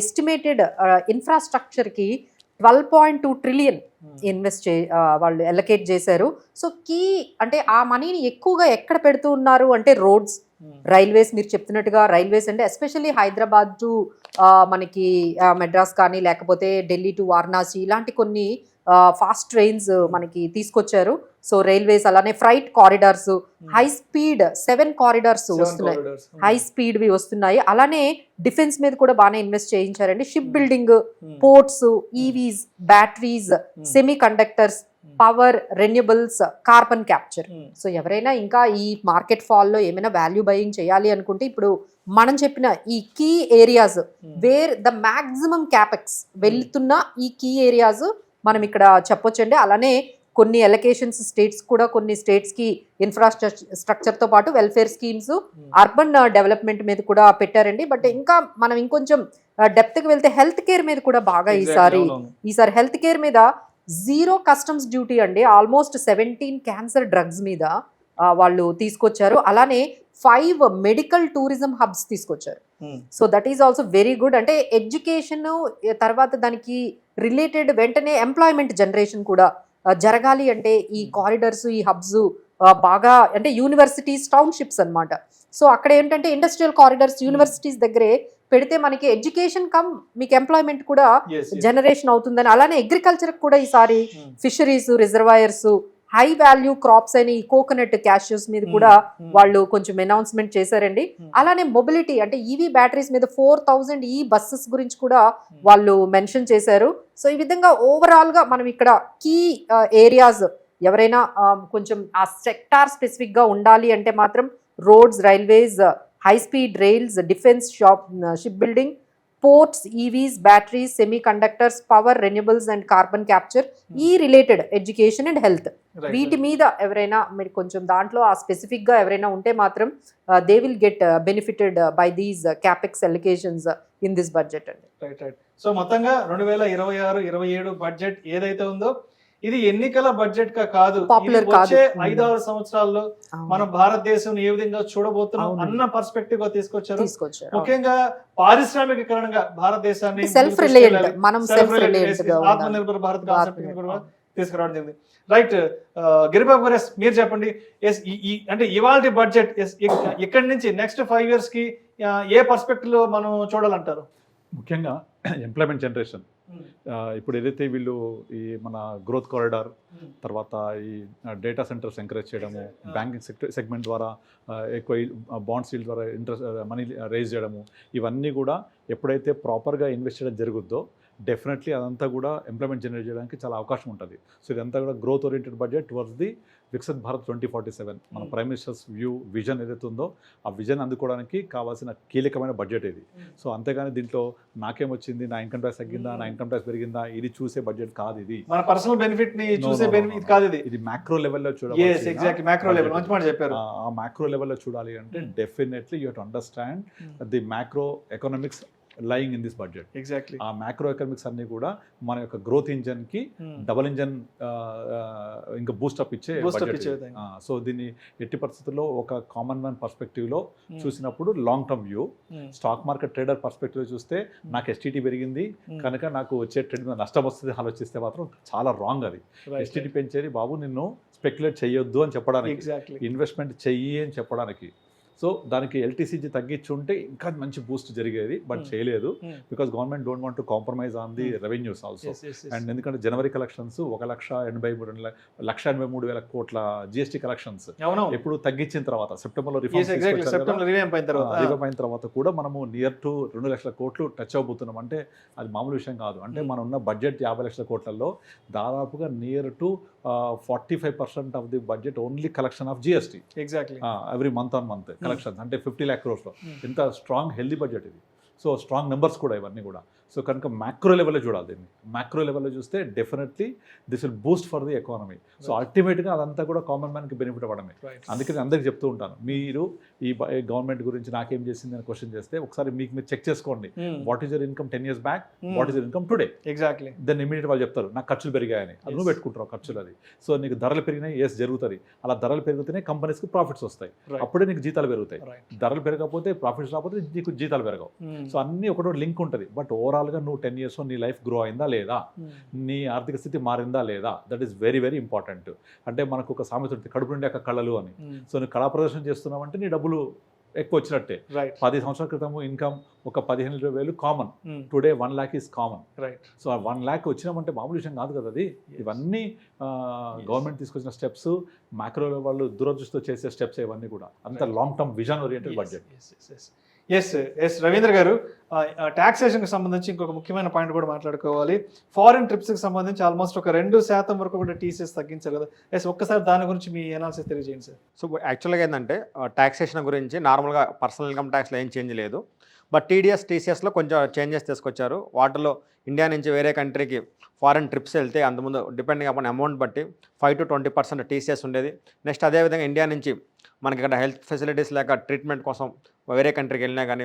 ఎస్టిమేటెడ్ ఇన్ఫ్రాస్ట్రక్చర్కి 12.2 ట్రిలియన్ ఇన్వెస్ట్ వాళ్ళు ఎలకేట్ చేశారు. సో కీ అంటే ఆ మనీని ఎక్కువగా ఎక్కడ పెడుతూ ఉన్నారు అంటే రోడ్స్, రైల్వేస్. మీరు చెప్తున్నట్టుగా రైల్వేస్ అంటే ఎస్పెషల్లీ హైదరాబాద్ టు మనకి మెడ్రాస్ కానీ, లేకపోతే ఢిల్లీ టు వారణాసి, ఇలాంటి కొన్ని ఫాస్ట్ ట్రైన్స్ మనకి తీసుకొచ్చారు. సో రైల్వేస్, అలానే freight corridors, high speed 7 corridors వస్తున్నాయి, హై స్పీడ్వి వస్తున్నాయి. అలానే డిఫెన్స్ మీద కూడా బాగానే ఇన్వెస్ట్ చేయించారండి. Shipbuilding, ports, EVs, batteries, semiconductors, power, renewables, carbon capture. So ఎవరైనా ఇంకా ఈ మార్కెట్ ఫాల్లో ఏమైనా వాల్యూ బయింగ్ చేయాలి అనుకుంటే ఇప్పుడు మనం చెప్పిన ఈ key areas where the maximum capex వెళ్తున్న ఈ కీ ఏరియాస్ మనం ఇక్కడ చెప్పొచ్చండి. అలానే కొన్ని ఎలకేషన్స్ స్టేట్స్ కూడా, కొన్ని స్టేట్స్కి ఇన్ఫ్రాస్ట్రక్చర్తో పాటు వెల్ఫేర్ స్కీమ్స్, అర్బన్ డెవలప్మెంట్ మీద కూడా పెట్టారండి. బట్ ఇంకా మనం ఇంకొంచెం డెప్త్కి వెళ్తే హెల్త్ కేర్ మీద కూడా బాగా ఈసారి హెల్త్ కేర్ మీద 0 కస్టమ్స్ డ్యూటీ అండి. ఆల్మోస్ట్ 17 క్యాన్సర్ డ్రగ్స్ మీద వాళ్ళు తీసుకొచ్చారు. అలానే 5 మెడికల్ టూరిజం హబ్స్ తీసుకొచ్చారు. So that is also very good. అంటే ఎడ్యుకేషన్ తర్వాత దానికి రిలేటెడ్ వెంటనే ఎంప్లాయ్మెంట్ జనరేషన్ కూడా జరగాలి అంటే ఈ కారిడార్స్, ఈ హబ్స్ బాగా అంటే యూనివర్సిటీస్ టౌన్షిప్స్ అన్నమాట. సో అక్కడ ఏంటంటే ఇండస్ట్రియల్ కారిడార్స్ యూనివర్సిటీస్ దగ్గరే పెడితే మనకి ఎడ్యుకేషన్ కమ్ మీకు ఎంప్లాయ్మెంట్ కూడా Yes, yes. జనరేషన్ అవుతుందని. అలానే అగ్రికల్చర్ కూడా ఈసారి fisheries, reservoirs, high value crops అయిన ఈ కోకోనట్ క్యాష్యూస్ మీద కూడా వాళ్ళు కొంచెం అనౌన్స్మెంట్ చేశారండి. అలానే మొబిలిటీ అంటే ఈవీ బ్యాటరీస్ మీద 4000 ఈ బస్సెస్ గురించి కూడా వాళ్ళు మెన్షన్ చేశారు. సో ఈ విధంగా ఓవరాల్ గా మనం ఇక్కడ కీ ఏరియాస్ ఎవరైనా కొంచెం ఆ సెక్టార్ స్పెసిఫిక్ గా ఉండాలి అంటే మాత్రం roads, railways, high speed rails, defence, ship building, ports, EVs, batteries, semiconductors, power, renewables and carbon capture, ఈ రిలేటెడ్ ఎడ్యుకేషన్ అండ్ హెల్త్, వీటి మీద ఎవరైనా మీరు కొంచెం దాంట్లో ఆ స్పెసిఫిక్ గా ఎవరైనా ఉంటే మాత్రం they will get benefited by these capex allocations in this budget అండి. రైట్. సో మొత్తంగా 2026-27 బడ్జెట్ ఏదైతే ఉందో ఇది ఎన్నికల బడ్జెట్ గా కాదు, Popular ఇది వచ్చే కాదు. 5-6 సంవత్సరాల్లో మనం భారతదేశం ఏ విధంగా చూడబోతున్నాం అవును. అన్న పర్స్పెక్టివ్ గా తీసుకొచ్చారు. తీసుకొచ్చారు. ముఖ్యంగా పారిశ్రామికీకరణగా భారతదేశాన్ని సెల్ఫ్ ముందుకు రిలయంట్, తీసుకెళ్ళాలి. మనం Self సెల్ఫ్ reliant, రిలయంట్ గా ఆత్మనిర్భర్ భారత్ కాన్సెప్ట్ ని కూడా ఉండాలి. తీసుకురావడం జరిగింది. రైట్. గిరిబాబు గారు, మీరు చెప్పండి. ఎస్, అంటే ఇవాళ బడ్జెట్ ఇక్కడి నుంచి నెక్స్ట్ 5 years కి ఏ పర్స్పెక్టివ్ లో మనం చూడాలంటారు? ముఖ్యంగా ఎంప్లాయ్మెంట్ జనరేషన్. ఇప్పుడు ఏదైతే వీళ్ళు ఈ మన గ్రోత్ కారిడార్, తర్వాత ఈ డేటా సెంటర్స్ ఎంకరేజ్ చేయడము, బ్యాంకింగ్ సెగ్మెంట్ ద్వారా ఎక్కువ బాండ్స్ డీల్ ద్వారా ఇంట్రెస్ట్ మనీ రేజ్ చేయడము, ఇవన్నీ కూడా ఎప్పుడైతే ప్రాపర్గా ఇన్వెస్ట్ చేయడం జరుగుద్దో డెఫినెట్లీ అదంతా కూడా ఎంప్లాయ్మెంట్ జనరేట్ చేయడానికి చాలా అవకాశం ఉంటుంది. సో ఇదంతా కూడా growth oriented budget towards the Viksit Bharat 2047 మన ప్రైమ్ మినిస్టర్స్ విజన్ ఏదైతే ఉందో ఆ విజన్ అందుకోవడానికి కావాల్సిన కీలకమైన బడ్జెట్ ఇది. సో అంతేగాని దీంట్లో నాకేమొచ్చింది, నా ఇన్కమ్ ట్యాక్స్ తగ్గిందా, నా ఇన్కమ్ ట్యాక్స్ పెరిగిందా, ఇది చూసే బడ్జెట్ కాదు. ఇది మన పర్సనల్ బెనిఫిట్ ని చూసే బెనిఫిట్ కాదు. ఇది మ్యాక్రో లెవెల్లో Yes, చూడాలి. exactly. Macro level. మంచి మాట చెప్పారు. ఆ మ్యాక్రో లెవెల్లో చూడాలి అంటే definitely you have to understand the macro economics lying in this budget. Exactly. ఆ మ్యాక్రో ఎకనామిక్స్ అన్ని కూడా మన యొక్క గ్రోత్ ఇంజన్ కి డబుల్ ఇంజన్ ఇంకా బూస్టప్ ఇచ్చే బడ్జెట్. సో దీన్ని ఎట్టి పరిస్థితుల్లో ఒక కామన్ మ్యాన్ పర్స్పెక్టివ్ లో చూసినప్పుడు long term view, stock market trader perspective లో చూస్తే నాకు ఎస్టీటీ పెరిగింది కనుక నాకు వచ్చే ట్రేడ్ మీద నష్టం వస్తుంది ఆలోచిస్తే మాత్రం చాలా రాంగ్. అది ఎస్టీటీ పెంచేది బాబు నిన్ను స్పెక్యులేట్ చేయొద్దు అని చెప్పడానికి, ఇన్వెస్ట్మెంట్ చెయ్యి అని చెప్పడానికి. సో దానికి ఎల్టీసీజీ తగ్గించుంటే ఇంకా మంచి బూస్ట్ జరిగేది, బట్ చేయలేదు. Because government don't want to compromise on the revenues also. And ఎందుకంటే జనవరి కలెక్షన్స్ 1,83,000 కోట్ల జిఎస్టీ కలెక్షన్స్ ఎప్పుడు తగ్గించిన తర్వాత సెప్టెంబర్లో రిఫార్మ్ అయిన తర్వాత కూడా మనము నియర్ టు 2 లక్షల కోట్లు టచ్ అవబోతున్నాం. అంటే అది మామూలు విషయం కాదు. అంటే మనం ఉన్న బడ్జెట్ 50 లక్షల కోట్లలో దాదాపుగా near to 45% of the budget only collection of GST. Exactly. Every month on month collections అంటే 50 lakh crores లో. ఎంత స్ట్రాంగ్ హెల్దీ బడ్జెట్ ఇది. సో స్ట్రాంగ్ నెంబర్స్ కూడా ఇవన్నీ కూడా. సో కనుక మ్యాక్రో లెవెల్లో చూడాలి దీన్ని. మ్యాక్రో లెవెల్లో చూస్తే definitely this will Boost for the economy. So అల్టిమేట్గా అదంతా కూడా కామన్ మ్యాన్కి బెనిఫిట్ అవ్వడమే. అందుకని అందరికి చెప్తూ ఉంటాను, మీరు ఈ గవర్నమెంట్ గురించి నాకేం చేసింది అని క్వశ్చన్ చేస్తే ఒకసారి మీరు చెక్ చేసుకోండి. What is your income 10 years back, what is your income today. Exactly. Then immediate వాళ్ళు చెప్తారు నాకు ఖర్చులు పెరిగాయని. అది నువ్వు పెట్టుకుంటావు ఖర్చులు. అది సో నీకు ధరలు పెరిగినాయి, ఎస్ జరుగుతుంది. అలా ధరలు పెరిగితేనే కంపెనీస్కి ప్రాఫిట్స్ వస్తాయి, అప్పుడే నీకు జీతాలు పెరుగుతాయి. ధరలు పెరగకపోతే ప్రాఫిట్స్ రాకపోతే నీకు జీతాలు పెరగవు. సో అన్నీ ఒకటో లింక్ ఉంటుంది. బట్ ఓవరాల్గా నువ్వు 10 years నీ లైఫ్ గ్రో అయిందా లేదా, నీ ఆర్థిక స్థితి మారిందా లేదా, that is very very important. అంటే మనకు ఒక సామెత ఉంటుంది, కడుపు నుండి అక్క కళలు అని. సో నువ్వు కళా ప్రదర్శన చేస్తున్నావు అంటే నీ డబ్బులు ఎక్కువ వచ్చినట్టే. 10 సంవత్సరాల క్రితం ఇన్కమ్ ఒక 15,000 common, today 1 lakh is common. So ఆ 1 lakh వచ్చినామంటే మామూలు విషయం కాదు కదా అది. ఇవన్నీ గవర్నమెంట్ తీసుకొచ్చిన స్టెప్స్, మ్యాక్రో వాళ్ళు దురదృష్టితో చేసే స్టెప్స్, ఇవన్నీ కూడా అంత long term vision oriented budget. S Ravindra garu, టాక్సేషన్కి సంబంధించి ఇంకొక ముఖ్యమైన పాయింట్ కూడా మాట్లాడుకోవాలి. ఫారిన్ ట్రిప్స్కి సంబంధించి ఆల్మోస్ట్ ఒక 2% వరకు కూడా టీసీఎస్ తగ్గించారు కదా. ఎస్, ఒక్కసారి దాని గురించి మీ అనాలిసిస్ తెలియజేయండి సార్. సో యాక్చువల్గా ఏంటంటే టాక్సేషన్ గురించి నార్మల్గా పర్సనల్ ఇన్కమ్ ట్యాక్స్లో ఏం చేంజ్ లేదు, బట్ టీసీఎస్లో కొంచెం చేంజెస్ తీసుకొచ్చారు. వాటిలో ఇండియా నుంచి వేరే కంట్రీకి ఫారెన్ ట్రిప్స్ వెళ్తే అంతకుముందు డిపెండింగ్ అపాన్ అమౌంట్ బట్టి 5 to 20% టీసీఎస్ ఉండేది. నెక్స్ట్ అదేవిధంగా ఇండియా నుంచి మనకి ఇక్కడ హెల్త్ ఫెసిలిటీస్ లేక ట్రీట్మెంట్ కోసం వేరే కంట్రీకి వెళ్ళినా కానీ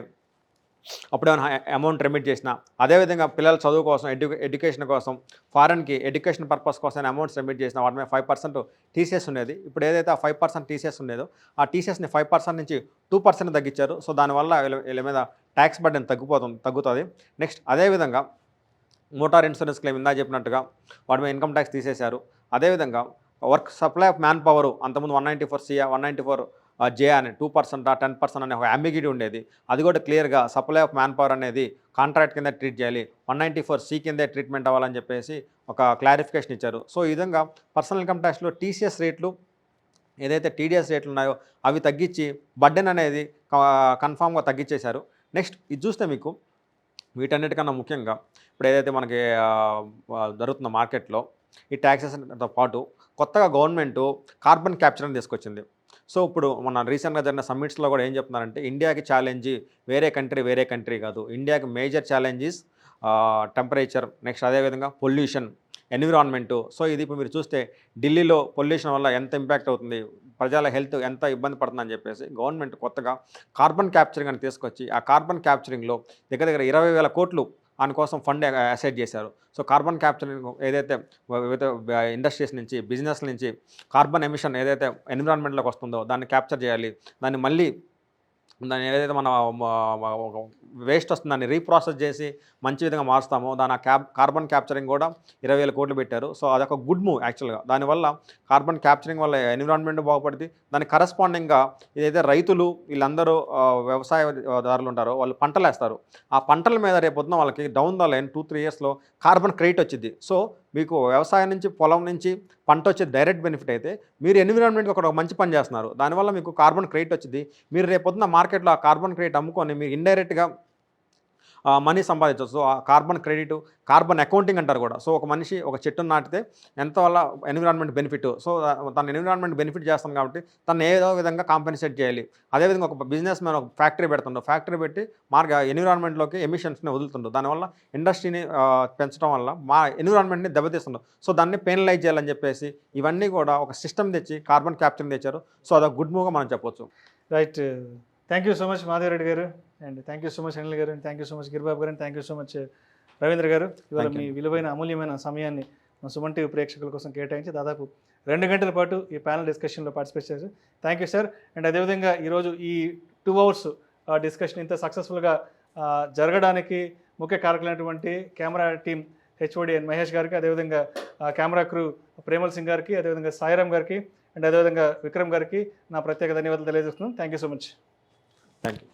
అప్పుడు ఏమైనా అమౌంట్ రెమిట్ చేసినా, అదేవిధంగా పిల్లల చదువు కోసం ఎడ్యుకేషన్ కోసం ఫారెన్కి ఎడ్యుకేషన్ పర్పస్ కోసం అమౌంట్స్ రెమిట్ చేసినా వాటి మీద 5% టీసీఎస్ ఉండేది. ఇప్పుడు ఏదైతే ఆ 5% టీసీఎస్ ఉండేదో ఆ టీసీఎస్ని 5% నుంచి 2% తగ్గించారు. సో దానివల్ల వీళ్ళ మీద ట్యాక్స్ బర్డెన్ తగ్గుతుంది. నెక్స్ట్ అదేవిధంగా మోటార్ ఇన్సూరెన్స్ క్లెయిమ్ ఇందా చెప్పినట్టుగా వాటి మీద ఇన్కమ్ ట్యాక్స్ తీసేశారు. అదేవిధంగా work supply of man power అంతకుముందు 194 సిఆ 194 జే అని 2% 10% అనే ఒక అంబిగిటీ ఉండేది. అది కూడా క్లియర్గా సప్లై ఆఫ్ మ్యాన్ పవర్ అనేది కాంట్రాక్ట్ కింద ట్రీట్ చేయాలి, 194 సి కిందే ట్రీట్మెంట్ అవ్వాలని చెప్పేసి ఒక క్లారిఫికేషన్ ఇచ్చారు. సో ఈ విధంగా పర్సనల్ ఇన్కమ్ ట్యాక్స్లో టీసీఎస్ రేట్లు ఏదైతే టీడీఎస్ రేట్లు ఉన్నాయో అవి తగ్గించి బర్డెన్ అనేది కన్ఫామ్గా తగ్గించేశారు. నెక్స్ట్ ఇది చూస్తే మీకు వీటన్నిటికన్నా ముఖ్యంగా ఇప్పుడు ఏదైతే మనకి జరుగుతున్న మార్కెట్లో ఈ ట్యాక్సెస్తో పాటు కొత్తగా గవర్నమెంట్ కార్బన్ క్యాప్చర్ని తీసుకొచ్చింది. సో ఇప్పుడు మన రీసెంట్గా జరిగిన సమ్మిట్స్లో కూడా ఏం చెప్తున్నారంటే ఇండియాకి ఛాలెంజ్ వేరే కంట్రీ కాదు, ఇండియాకి మేజర్ ఛాలెంజెస్ టెంపరేచర్, నెక్స్ట్ అదేవిధంగా పొల్యూషన్, ఎన్విరాన్మెంటు. సో ఇది ఇప్పుడు మీరు చూస్తే ఢిల్లీలో పొల్యూషన్ వల్ల ఎంత ఇంపాక్ట్ అవుతుంది, ప్రజల హెల్త్ ఎంత ఇబ్బంది పడుతుందని చెప్పేసి గవర్నమెంట్ కొత్తగా కార్బన్ క్యాప్చరింగ్ అని తీసుకొచ్చి ఆ కార్బన్ క్యాప్చరింగ్లో దగ్గర 20,000 కోట్లు దానికోసం ఫండ్ అసైడ్ చేశారు. సో కార్బన్ క్యాప్చరింగ్ ఏదైతే వివిధ ఇండస్ట్రీస్ నుంచి బిజినెస్ నుంచి కార్బన్ ఎమిషన్ ఏదైతే ఎన్విరాన్మెంట్లోకి వస్తుందో దాన్ని క్యాప్చర్ చేయాలి, దాన్ని ఏదైతే మన వేస్ట్ వస్తుంది దాన్ని రీప్రాసెస్ చేసి మంచి విధంగా మారుస్తామో దాని కార్బన్ క్యాప్చరింగ్ కూడా 20,000 కోట్లు పెట్టారు. సో అదొక గుడ్ మూవ్ యాక్చువల్గా. దానివల్ల కార్బన్ క్యాప్చరింగ్ వల్ల ఎన్విరాన్మెంట్ బాగుపడుతుంది. దానికి కరస్పాండింగ్గా ఏదైతే రైతులు వీళ్ళందరూ వ్యవసాయదారులు ఉంటారో వాళ్ళు పంటలు వేస్తారు, ఆ పంటల మీద రేపొద్దున వాళ్ళకి డౌన్ ద లైన్ 2-3 ఇయర్స్లో కార్బన్ క్రెడిట్ వచ్చింది. సో మీకు వ్యవసాయం నుంచి పొలం నుంచి పంట వచ్చే డైరెక్ట్ బెనిఫిట్ అయితే మీరు ఎన్విరాన్మెంట్కి ఒక మంచి పని చేస్తున్నారు, దానివల్ల మీకు కార్బన్ క్రెడిట్ వచ్చింది. మీరు రేపొద్దున మార్కెట్లో ఆ కార్బన్ క్రెడిట్ అమ్ముకొని మీరు ఇండైరెక్ట్గా మనీ సంపాదించవచ్చు. సో ఆ కార్బన్ క్రెడిట్, కార్బన్ అకౌంటింగ్ అంటారు కూడా. సో ఒక మనిషి ఒక చెట్టును నాటితే ఎంత వల్ల ఎన్విరాన్మెంట్ బెనిఫిట్, సో తన ఎన్విరాన్మెంట్ బెనిఫిట్ చేస్తాం కాబట్టి తను ఏదో విధంగా కాంపెన్సేట్ చేయాలి. అదేవిధంగా ఒక బిజినెస్ మ్యాన్ ఒక ఫ్యాక్టరీ పెడుతుండో, ఫ్యాక్టరీ పెట్టి ఎన్విరాన్మెంట్లోకి ఎమిషన్స్ని వదులుతుండో, దానివల్ల ఇండస్ట్రీని పెంచడం వల్ల మా ఎన్విరాన్మెంట్ని దెబ్బతీస్తుండో, సో దాన్ని పెనలైజ్ చేయాలని చెప్పేసి ఇవన్నీ కూడా ఒక సిస్టమ్ తెచ్చి కార్బన్ క్యాప్చరింగ్ తెచ్చారు. సో అదొక గుడ్ మూవ్గా మనం చెప్పొచ్చు. Right, thank you so much Madhavareddy గారు, and thank you so much Anil గారు, and thank you so much Giribabu గారు, and thank you so much Ravindra గారు. ఇవాళ మీ విలువైన అమూల్యమైన సమయాన్ని మా సుమన్ టీవీ ప్రేక్షకుల కోసం కేటాయించి దాదాపు 2 గంటల పాటు ఈ ప్యానల్ డిస్కషన్లో పార్టిసిపేట్ చేశారు. Thank you sir. అండ్ అదేవిధంగా ఈరోజు ఈ 2 అవర్స్ డిస్కషన్ ఇంత సక్సెస్ఫుల్గా జరగడానికి ముఖ్య కారకులైనటువంటి camera team HOD and Mahesh గారికి, అదేవిధంగా కెమెరా క్రూ ప్రేమల్ సింగ్ గారికి, అదేవిధంగా సాయిరామ్ గారికి, అండ్ అదేవిధంగా విక్రమ్ గారికి నా ప్రత్యేక ధన్యవాదాలు తెలియజేస్తున్నాను. Thank you so much. Thank you.